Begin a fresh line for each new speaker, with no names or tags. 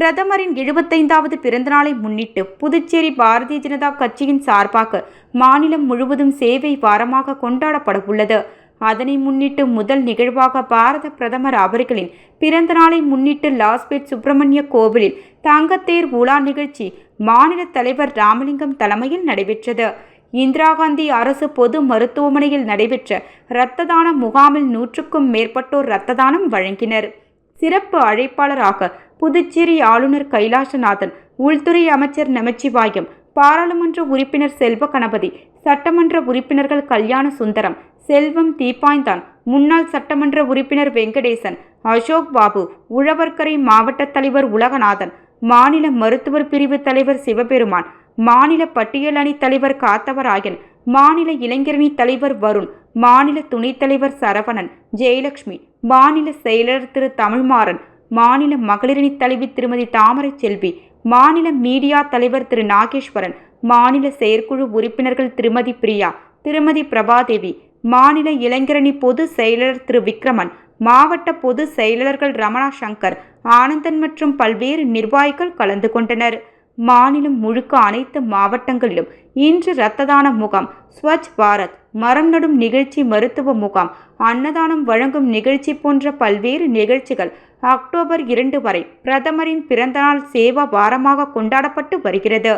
பிரதமரின் 75வது பிறந்தநாளை முன்னிட்டு புதுச்சேரி பாரதிய ஜனதா கட்சியின் சார்பாக மாநிலம் முழுவதும் சேவை வாரமாக கொண்டாடப்பட உள்ளது. அதனை முன்னிட்டு முதல் நிகழ்வாக பாரத பிரதமர் அவர்களின் பிறந்தநாளை முன்னிட்டு லாஸ்பேட் சுப்பிரமணிய கோவிலில் தங்கத்தேர் உலா நிகழ்ச்சி மாநில தலைவர் ராமலிங்கம் தலைமையில் நடைபெற்றது. இந்திரா காந்தி அரசு பொது மருத்துவமனையில் நடைபெற்ற இரத்த தான முகாமில் 100க்கும் மேற்பட்டோர் இரத்த தானம் வழங்கினர். சிறப்பு அழைப்பாளராக புதுச்சேரி ஆளுநர் கைலாசநாதன், உள்துறை அமைச்சர் நமச்சிவாயம், பாராளுமன்ற உறுப்பினர் செல்வ கணபதி, சட்டமன்ற உறுப்பினர்கள் கல்யாண சுந்தரம், செல்வம் தீப்பாய்ந்தான், முன்னாள் சட்டமன்ற உறுப்பினர் வெங்கடேசன், அசோக் பாபு, உழவர்கரை மாவட்ட தலைவர் உலகநாதன், மாநில மருத்துவர் பிரிவு தலைவர் சிவபெருமான், மாநில பட்டியல் அணி தலைவர் காத்தவராயன், மாநில இளைஞரணி தலைவர் வருண், மாநில துணைத் தலைவர் சரவணன், ஜெயலட்சுமி, மாநில செயலர் திரு தமிழ்மாறன், மாநில மகளிரணி தலைவி திருமதி தாமரை செல்வி, மாநில மீடியா தலைவர் திரு நாகேஸ்வரன், மாநில செயற்குழு உறுப்பினர்கள் திருமதி பிரியா, திருமதி பிரபாதேவி, மாநில இளைஞரணி பொது செயலர் திரு விக்ரமன், மாவட்ட பொது செயலர்கள் ரமணா சங்கர், ஆனந்தன் மற்றும் பல்வேறு நிர்வாகிகள் கலந்து கொண்டனர். மாநிலம் முழுக்க அனைத்து மாவட்டங்களிலும் இன்று இரத்த தான முகாம், ஸ்வச் பாரத், மரம் நடும் நிகழ்ச்சி, மருத்துவ முகாம், அன்னதானம் வழங்கும் நிகழ்ச்சி போன்ற பல்வேறு நிகழ்ச்சிகள் அக்டோபர் 2 வரை பிரதமரின் பிறந்தநாள் சேவா வாரமாக கொண்டாடப்பட்டு வருகிறது.